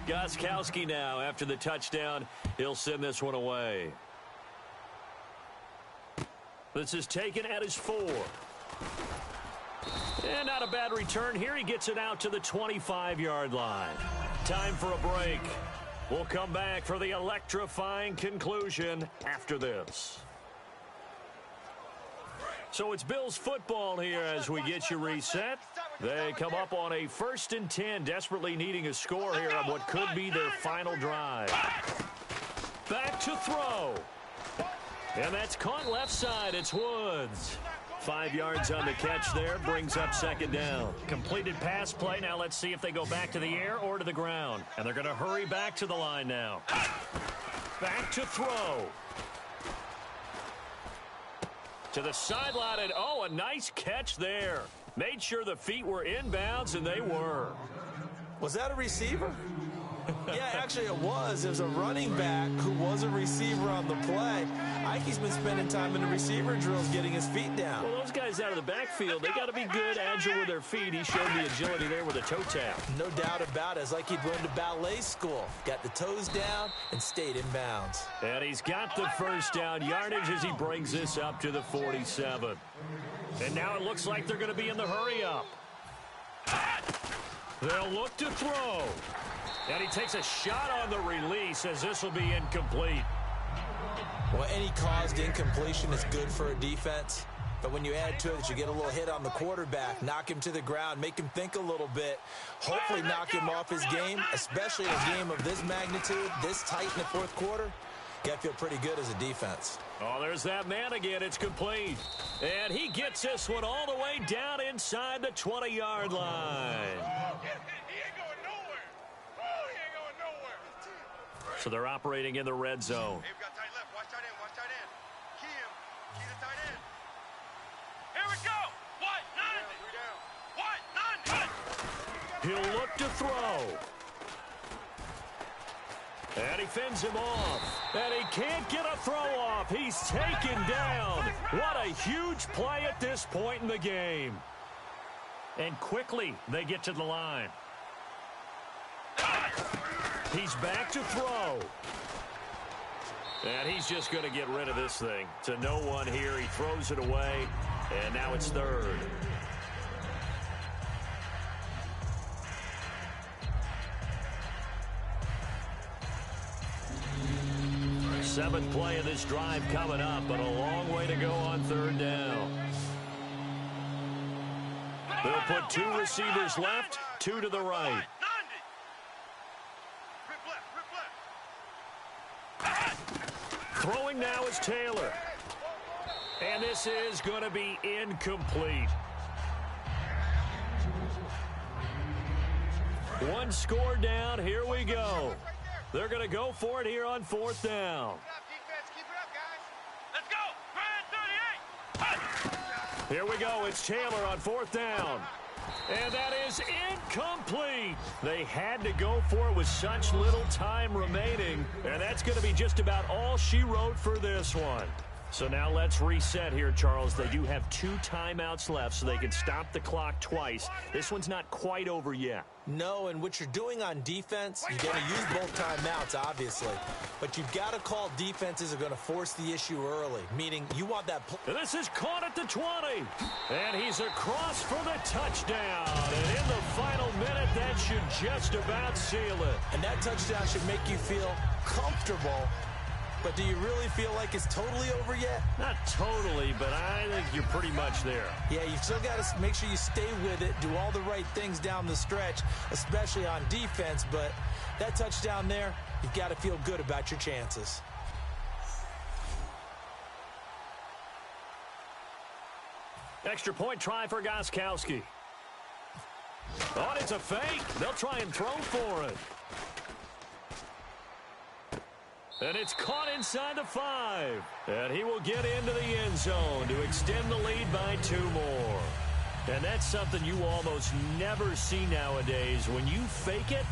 Gostkowski now, after the touchdown, he'll send this one away. This is taken at his 4. And not a bad return here. He gets it out to the 25-yard line. Time for a break. We'll come back for the electrifying conclusion after this. So it's Bills football here as we get you reset. They come up on a 1st and 10, desperately needing a score here on what could be their final drive. Back to throw. And that's caught left side. It's Woods. 5 yards on the catch there, brings up 2nd down. Completed pass play. Now let's see if they go back to the air or to the ground. And they're going to hurry back to the line now. Back to throw. To the sideline, and oh, a nice catch there. Made sure the feet were inbounds, and they were. Was that a receiver? Yeah, actually it was. There's a running back who was a receiver on the play. Ike's been spending time in the receiver drills getting his feet down. Well, those guys out of the backfield, they got to be good, agile with their feet. He showed the agility there with a toe tap. No doubt about it. It's like he'd went to ballet school. Got the toes down and stayed in bounds. And he's got the first down yardage as he brings this up to the 47. And now it looks like they're going to be in the hurry-up. They'll look to throw. And he takes a shot on the release as this will be incomplete. Well, any caused incompletion is good for a defense. But when you add to it that you get a little hit on the quarterback, knock him to the ground, make him think a little bit, hopefully knock him off his game, especially in a game of this magnitude, this tight in the fourth quarter, you got to feel pretty good as a defense. Oh, there's that man again. It's complete. And he gets this one all the way down inside the 20-yard line. So they're operating in the red zone. Hey, we got tight left. Watch tight end. Watch tight end. Key him. Key the tight end. Here we go. What? None. What? None. He'll look to throw. And he fends him off. And he can't get a throw off. He's taken down. What a huge play at this point in the game. And quickly they get to the line. He's back to throw. And he's just going to get rid of this thing. To no one here. He throws it away. And now it's third. Seventh play of this drive coming up, but a long way to go on third down. They'll put two receivers left, two to the right. Throwing now is Taylor. And this is going to be incomplete. One score down. Here we go. They're going to go for it here on fourth down. Let's go. 38. Here we go. It's Taylor on fourth down. And that is incomplete. They had to go for it with such little time remaining. And that's going to be just about all she wrote for this one. So now let's reset here, Charles. They do have 2 timeouts left, so they can stop the clock twice. This one's not quite over yet. No, and what you're doing on defense, you're going to use both timeouts, obviously. But you've got to call defenses are going to force the issue early, meaning you want that. This is caught at the 20. And he's across for the touchdown. And in the final minute, that should just about seal it. And that touchdown should make you feel comfortable. But do you really feel like it's totally over yet? Not totally, but I think you're pretty much there. Yeah, you still got to make sure you stay with it, do all the right things down the stretch, especially on defense. But that touchdown there, you've got to feel good about your chances. Extra point try for Gostkowski. Oh, it's a fake. They'll try and throw for it. And it's caught inside the 5. And he will get into the end zone to extend the lead by 2 more. And that's something you almost never see nowadays. When you fake it,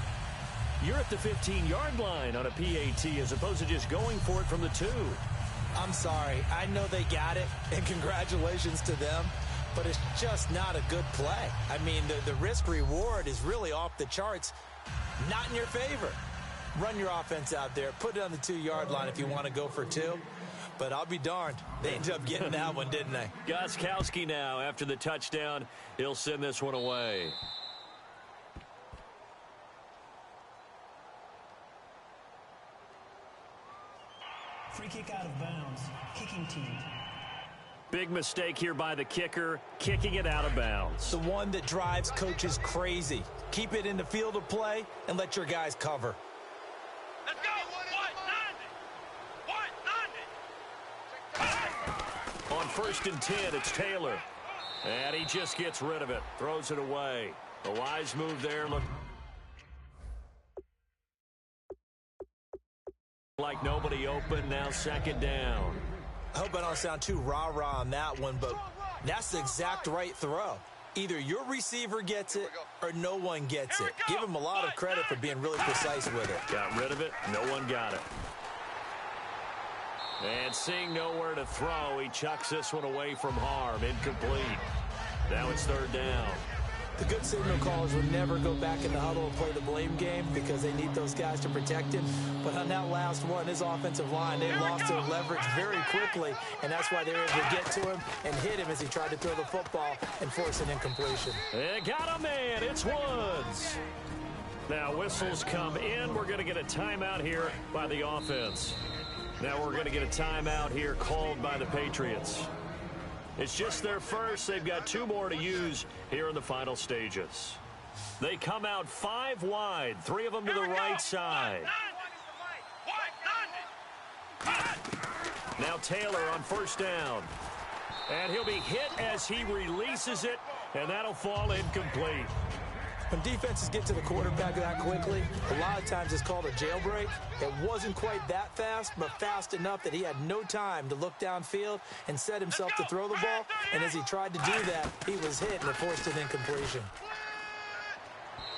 you're at the 15-yard line on a PAT as opposed to just going for it from the 2. I'm sorry. I know they got it, and congratulations to them. But it's just not a good play. I mean, the risk-reward is really off the charts. Not in your favor. Run your offense out there. Put it on the 2-yard line if you want to go for 2. But I'll be darned. They ended up getting that one, didn't they? Gostkowski now, after the touchdown, he'll send this one away. Free kick out of bounds. Kicking team. Big mistake here by the kicker, kicking it out of bounds. The one that drives coaches crazy. Keep it in the field of play and let your guys cover. Let's go. What? On 1st and 10, it's Taylor. And he just gets rid of it, throws it away. A wise move there. Look like nobody open, now 2nd down. I hope I don't sound too rah-rah on that one, but that's the exact right throw. Either your receiver gets it or no one gets it. Give him a lot of credit for being really precise with it. Got rid of it. No one got it. And seeing nowhere to throw, he chucks this one away from harm. Incomplete. Now it's third down. The good signal callers would never go back in the huddle and play the blame game because they need those guys to protect him. But on that last one, his offensive line, they lost their leverage very quickly, and that's why they were able to get to him and hit him as he tried to throw the football and force an incompletion. They got a man. It's Woods. Now whistles come in. We're going to get a timeout here by the offense. Now we're going to get a timeout here called by the Patriots. It's just their first. They've got 2 more to use here in the final stages. They come out 5 wide, 3 of them to the right side. Now Taylor on first down. And he'll be hit as he releases it, and that'll fall incomplete. When defenses get to the quarterback that quickly, a lot of times it's called a jailbreak. It wasn't quite that fast, but fast enough that he had no time to look downfield and set himself to throw the ball. And as he tried to do that, he was hit and it forced an incompletion.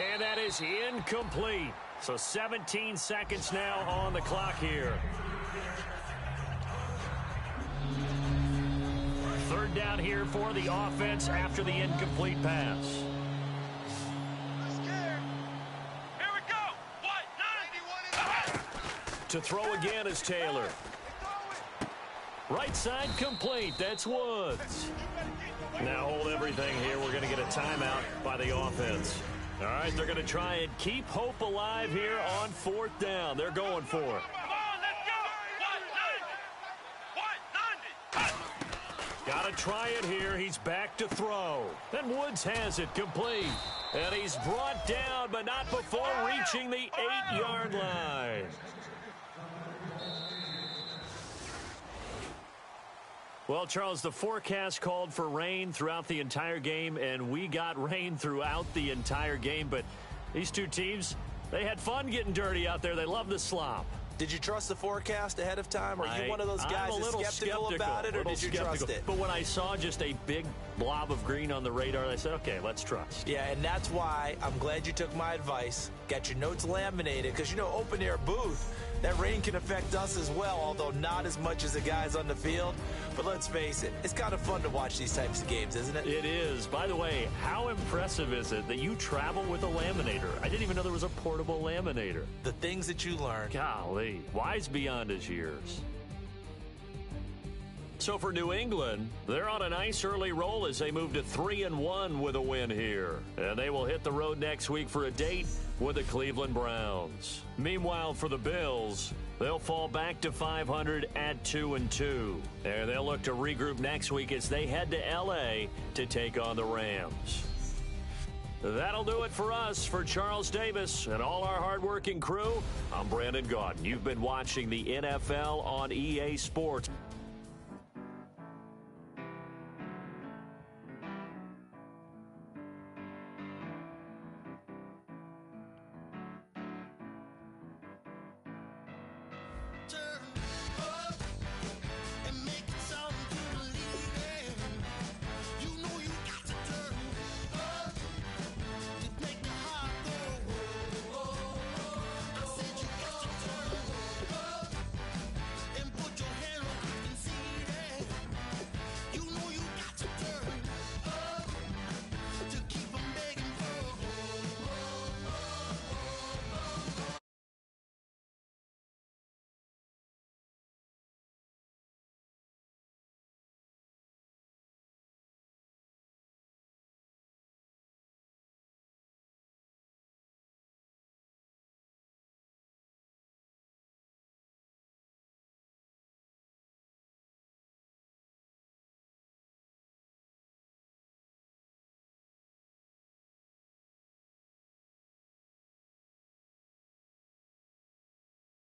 And that is incomplete. So 17 seconds now on the clock here. Third down here for the offense after the incomplete pass. To throw again is Taylor. Right side complete. That's Woods. Now hold everything here. We're going to get a timeout by the offense. All right, they're going to try and keep hope alive here on 4th down. They're going for it. Got to try it here. He's back to throw. Then Woods has it complete. And he's brought down, but not before reaching the 8-yard line. Well, Charles, the forecast called for rain throughout the entire game, and we got rain throughout the entire game. But these 2 teams, they had fun getting dirty out there. They love the slop. Did you trust the forecast ahead of time? Are you one of those guys that's skeptical about it, or did you trust it? But when I saw just a big blob of green on the radar, I said, okay, let's trust. Yeah, and that's why I'm glad you took my advice. Got your notes laminated, because, you know, open-air booth, that rain can affect us as well, although not as much as the guys on the field. But let's face it, it's kind of fun to watch these types of games, isn't it? It is. By the way, how impressive is it that you travel with a laminator? I didn't even know there was a portable laminator. The things that you learn. Golly, wise beyond his years. So for New England, they're on a nice early roll as they move to 3-1 with a win here. And they will hit the road next week for a date with the Cleveland Browns. Meanwhile, for the Bills, they'll fall back to 500 at 2-2. And they'll look to regroup next week as they head to L.A. to take on the Rams. That'll do it for us. For Charles Davis and all our hardworking crew, I'm Brandon Gaudin. You've been watching the NFL on EA Sports.